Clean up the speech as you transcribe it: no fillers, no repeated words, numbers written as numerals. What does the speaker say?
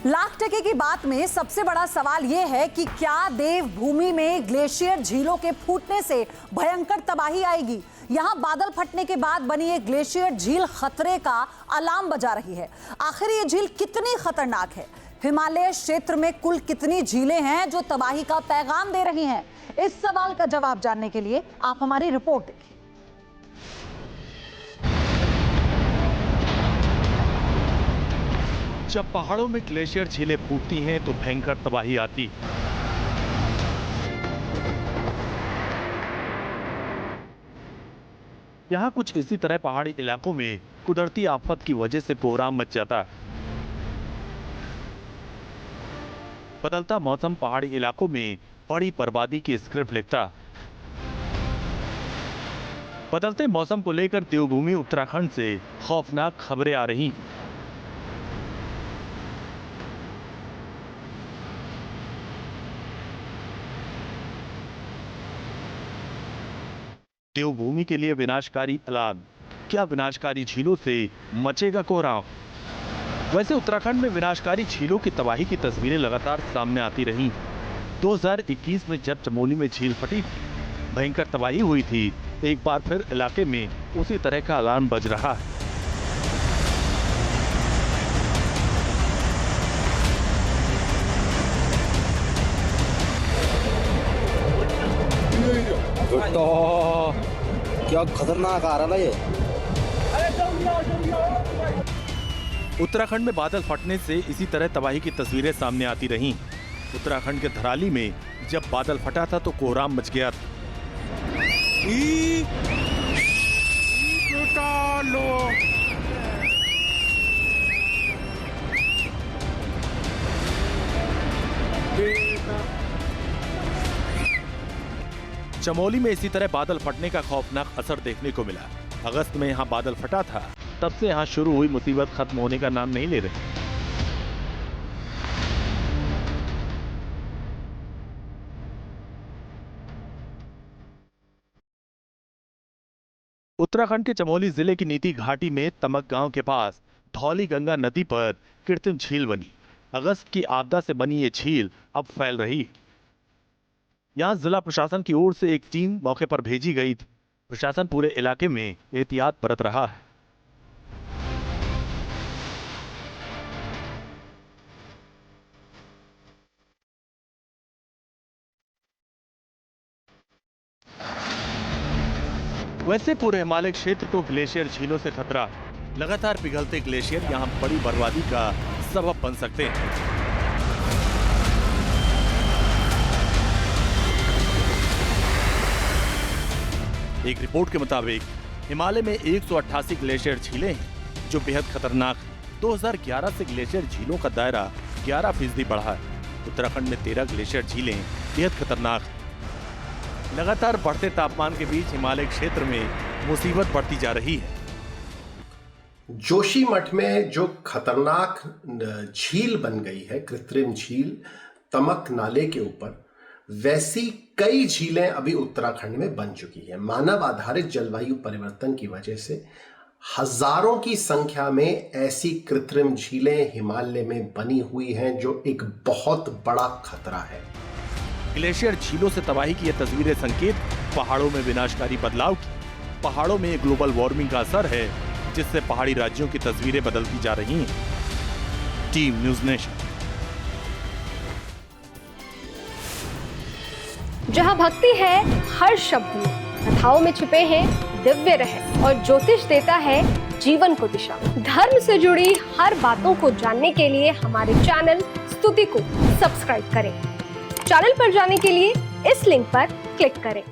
लाख टके की बात में सबसे बड़ा सवाल यह है कि क्या देवभूमि में ग्लेशियर झीलों के फूटने से भयंकर तबाही आएगी। यहां बादल फटने के बाद बनी ये ग्लेशियर झील खतरे का अलार्म बजा रही है। आखिर ये झील कितनी खतरनाक है? हिमालय क्षेत्र में कुल कितनी झीलें हैं जो तबाही का पैगाम दे रही हैं? इस सवाल का जवाब जानने के लिए आप हमारी रिपोर्ट देखिए। जब पहाड़ों में ग्लेशियर झीलें फूटती हैं तो भयंकर तबाही आती। यहाँ कुछ इसी तरह पहाड़ी इलाकों में कुदरती आफत की वजह से कोहराम मच जाता। बदलता मौसम पहाड़ी इलाकों में बड़ी बर्बादी की स्क्रिप्ट लिखता। बदलते मौसम को लेकर देवभूमि उत्तराखंड से खौफनाक खबरें आ रही। देवभूमि के लिए विनाशकारी अलार्म। क्या विनाशकारी झीलों से मचेगा कोहराम? वैसे उत्तराखंड में विनाशकारी झीलों की तबाही की तस्वीरें लगातार सामने आती रहीं। 2021 में जब चमोली में झील फटी थी, भयंकर तबाही हुई थी। एक बार फिर इलाके में उसी तरह का अलार्म बज रहा है। तो क्या खतरनाक आ रहा था ये। उत्तराखंड में बादल फटने से इसी तरह तबाही की तस्वीरें सामने आती रहीं। उत्तराखंड के धराली में जब बादल फटा था तो कोहराम मच गया था। चमोली में इसी तरह बादल फटने का खौफनाक असर देखने को मिला। अगस्त में यहाँ बादल फटा था, तब से यहाँ शुरू हुई मुसीबत खत्म होने का नाम नहीं ले रही। उत्तराखंड के चमोली जिले की नीति घाटी में तमक गांव के पास धौली गंगा नदी पर कृत्रिम झील बनी। अगस्त की आपदा से बनी ये झील अब फैल रही। यहाँ जिला प्रशासन की ओर से एक टीम मौके पर भेजी गई थी। प्रशासन पूरे इलाके में एहतियात बरत रहा है। वैसे पूरे हिमालय क्षेत्र को ग्लेशियर झीलों से खतरा। लगातार पिघलते ग्लेशियर यहाँ बड़ी बर्बादी का सबब बन सकते हैं। एक रिपोर्ट के मुताबिक हिमालय में 188 ग्लेशियर झीलें हैं जो बेहद खतरनाक है। 2011 से ग्लेशियर झीलों का दायरा 11% बढ़ा है। उत्तराखंड में 13 ग्लेशियर झीलें बेहद खतरनाक हैं। लगातार बढ़ते तापमान के बीच हिमालय क्षेत्र में मुसीबत बढ़ती जा रही है। जोशीमठ में जो खतरनाक झील बन गई है, कृत्रिम झील तमक नाले के ऊपर, वैसी कई झीलें अभी उत्तराखंड में बन चुकी है। मानव आधारित जलवायु परिवर्तन की वजह से हजारों की संख्या में ऐसी कृत्रिम झीलें हिमालय में बनी हुई हैं जो एक बहुत बड़ा खतरा है। ग्लेशियर झीलों से तबाही की यह तस्वीरें संकेत पहाड़ों में विनाशकारी बदलाव की। पहाड़ों में ग्लोबल वार्मिंग का असर है जिससे पहाड़ी राज्यों की तस्वीरें बदलती जा रही हैं। Team news nation. जहाँ भक्ति है हर शब्द में, कथाओं में छुपे हैं दिव्य रहस्य और ज्योतिष देता है जीवन को दिशा। धर्म से जुड़ी हर बातों को जानने के लिए हमारे चैनल स्तुति को सब्सक्राइब करें। चैनल पर जाने के लिए इस लिंक पर क्लिक करें।